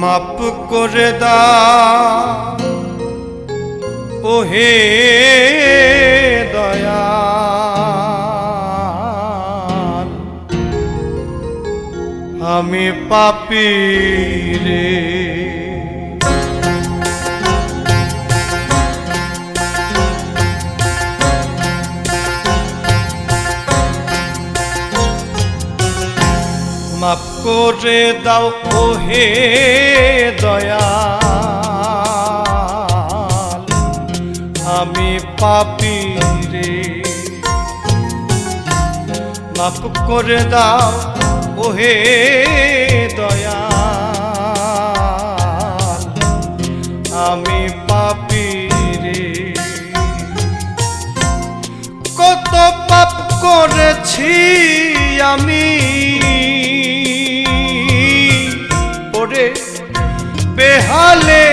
মাপ করে দাও ওহে দয়াল, আমি পাপী রে। মাপ করে দাও ওহে দয়াল, আমি পাপী রে। মাপ করে দাও ওহে দয়াল, আমি পাপী রে। কত পাপ করেছি আমি ওরে বেহালে,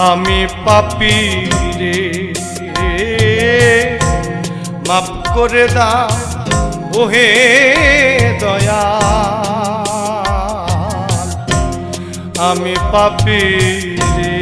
আমি পাপী রে। মাপ করে দাও ওহে দয়াল, আমি পাপী রে।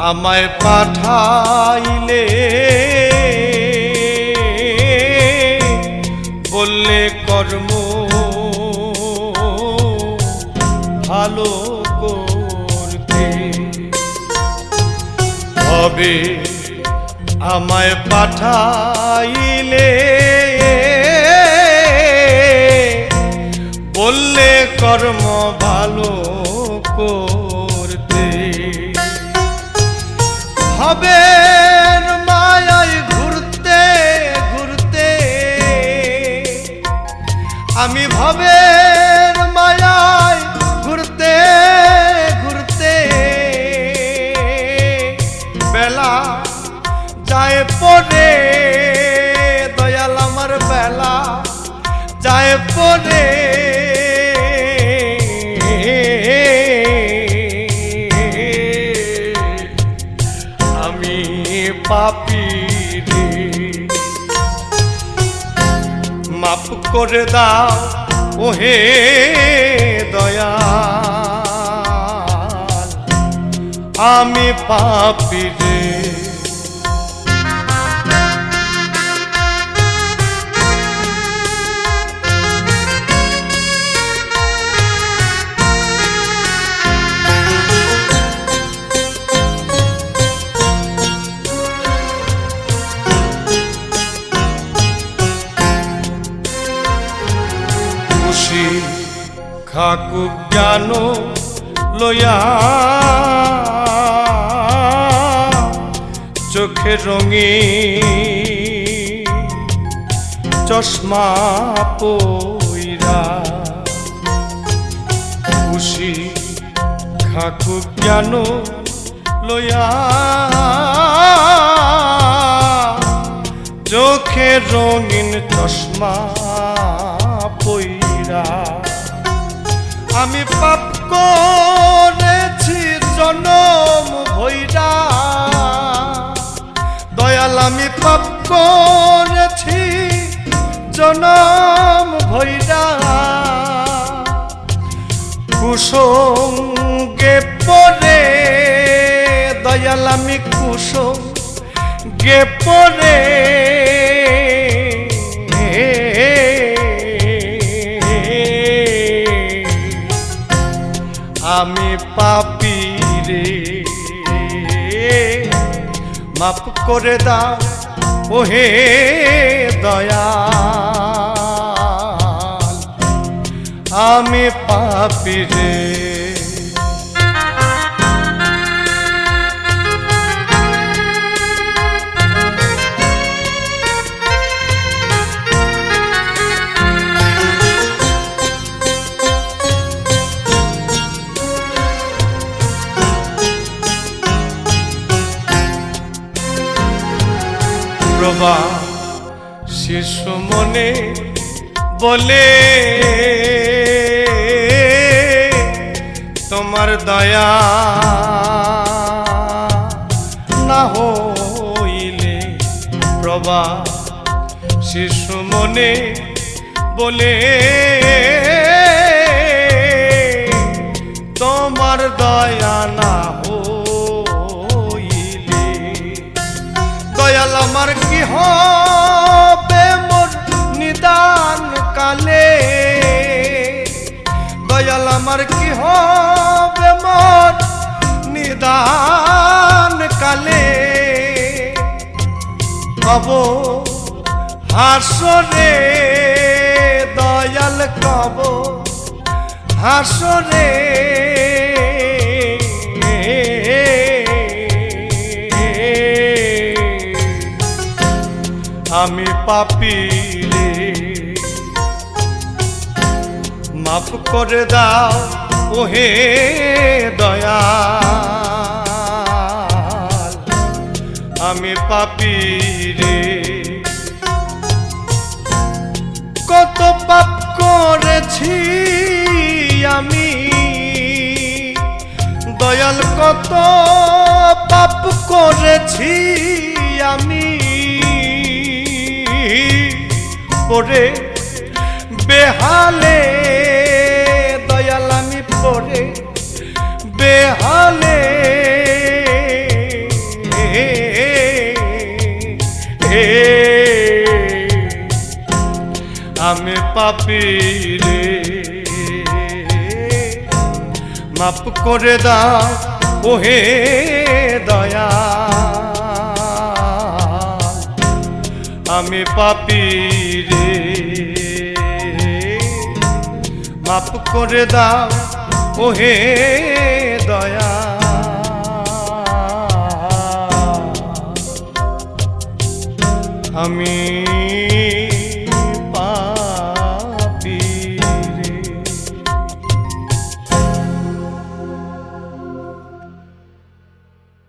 আমায় পাঠাইলে বললে কর্ম ভালো করতে হবে। আমায় পাঠাইলে বললে কর্ম ভালো করতে হবে। মায়ায় ঘুরতে ঘুরতে আমি ভবের মায়ায় ঘুরতে ঘুরতে বেলা যায় পড়ে দয়াল, আমার বেলা যায় পড়ে। পাপী রে। মাপ করে দাও ওহে দয়াল, আমি পাপী রে। খাকুক জ্ঞান লয়া চোখে রঙিন চশমা পইরা, খুশি খাকুক জ্ঞান লয়া চোখে রঙিন চশমা পইরা। আমি পাপ করেছি জনম ভৈরা দয়াল, আমি পাপ করেছি জনম ভৈরা। কুসঙ্গে পড়ে দয়াল, আমি কুসঙ্গে পড়ে আমি পাপী রে। মাপ করে দাও ওহে দয়াল, আমি পাপী রে। প্রভা শিশু মনে বলে তোমার দয়া না হইলে প্রভা শিশু মনে বলে তোমার দয়া না হইলে দয়াল আমার কি হবে মোর নিদান কালে দয়াল আমার কি হবে মোর নিদান কালে কব হাসরে দয়াল কব হাসরে আমি পাপী রে মাফ করে দাও ওহে দয়াল আমি পাপী রে কত পাপ করেছি আমি দয়াল কত পাপ করেছি আমি পরে বেহালে দয়াল আমি পরে বেহালে আমি পাপী রে মাফ করে দাও ওহে দয়া আমি পাপী রে মাফ করে দাও ওহে দয়া আমি